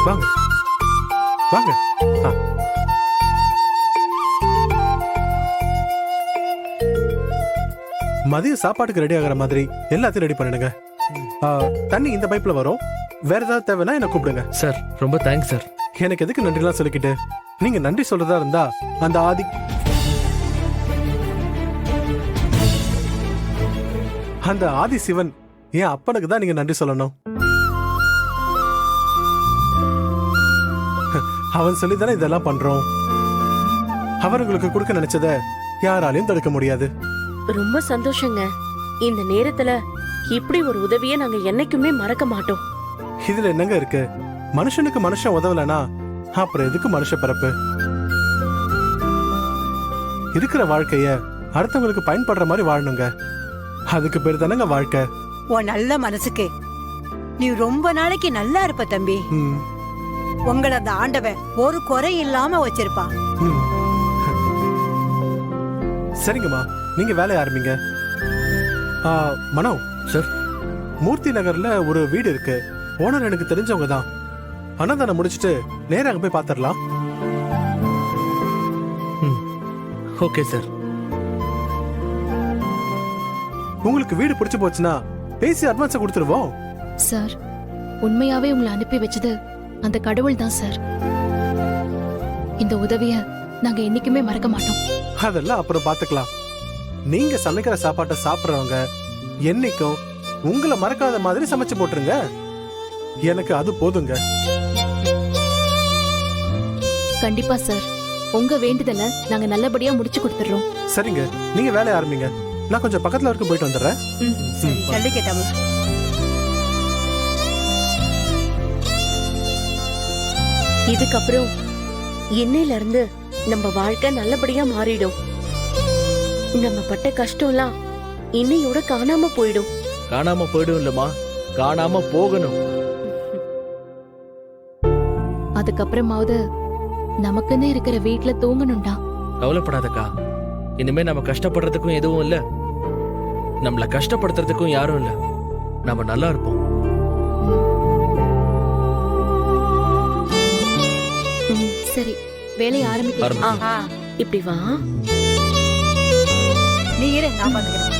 வாங்க வாங்க. மதிய சாப்பாட்டுக்கு ரெடி ஆகிற மாதிரி எல்லாத்தையும் ரெடி பண்ணிடுங்க. தண்ணி இந்த பைப்ல வரும். வேற ஏதாவது தேவைன்னா என்ன கூப்பிடுங்க. சார் ரொம்ப தேங்க்ஸ் சார். எனக்கு எதுக்கு நன்றிலாம் சொல்லிக்கிட்டு, நீங்க நன்றி சொல்றதா இருந்தா அந்த ஆதி சிவன் என் அப்பனுக்கு தான் நீங்க நன்றி சொல்லணும். அவன் சொல்லிதானே இதெல்லாம் பண்றோம். அவர்களுக்கு கொடுக்க நினைச்சத யாராலையும் தடுக்க முடியாது. ரொம்ப சந்தோஷங்க. இந்த நேரத்துல இப்படி ஒரு உதவியை நாங்க என்னைக்குமே மறக்க மாட்டோம். இதுல என்னங்க இருக்கு? மனுஷனுக்கு மனுஷன் உதவலனா அப்புறம் எதுக்கு மனுஷ பிறப்பு? இருக்கிற வாழ்க்கைய அடுத்தவங்களுக்கு பயன்படுற மாதிரி வாழணுங்க. அதுக்கு பேர் தானங்க வாழ்க்கை. உன் நல்ல மனசுக்கு நீ ரொம்ப நாளைக்கு நல்லா இருப்ப தம்பி. உங்களை அந்த ஆண்டவன் ஒரு குறை இல்லாம வச்சிருப்பான். சரிங்கம்மா, நீங்க வேலைய ஆரம்பிங்க. மனோ சார், மூர்த்தி நகர்ல ஒரு வீடு இருக்கு. ஓனர் எனக்கு தெரிஞ்சவங்க தான். அன்னதானம் முடிச்சிட்டு நேரா அங்க போய் பாத்திரலாம். Okay sir. உங்களுக்கு வீடு பிடிச்சு போச்சுன்னா பேசி அட்வான்ஸ் கொடுத்துருவோம். சார், உண்மையாவே உங்களை அனுப்பி வச்சது அந்த கடவுள் தான் சார். இந்த உதவிய நாங்க என்னைக்குமே மறக்க மாட்டோம். அதெல்லாம் அப்புறம் பாத்துக்கலாம். நீங்க சமைக்கிற சாப்பாட்டை சாப்பிடுறவங்க என்னைக்கும் உங்களை மறக்காத மாதிரி சமைச்சு போட்டுருங்க. எனக்கு அது போதுங்க. கண்டிப்பா சார், உங்க வேண்டுதலை நாங்க நல்லபடியா முடிச்சு கொடுத்துறோம். சரிங்க, நீங்க வேலைய ஆரம்பிங்க. நான் கொஞ்சம் பக்கத்துல வரைக்கும் போயிட்டு வந்துடுறேன். நல்ல கேட்டாம இதுக்கப்புறம் இன்னையில இருந்து நம்ம வாழ்க்கை நல்லபடியா மாறிடும். நம்ம பட்ட கஷ்டம்லாம் இன்னையோட காணாம போயிடும். காணாம போயிடும் இல்லம்மா, காணாம போகணும். அதுக்கப்புறமாவது நமக்குன்னு இருக்கிற வீட்டுல தூங்கணும்டா. கவலைப்படாதக்கா, இனிமே நம்ம கஷ்டப்படுறதுக்கும் எதுவும் இல்ல, நம்மள கஷ்டப்படுத்துறதுக்கும் யாரும் இல்ல. நம்ம நல்லா இருப்போம். சரி, வேலையை ஆரம்பிக்கலாம். இப்படி வா. நீ இரு, நான் பாத்துக்கிறேன்.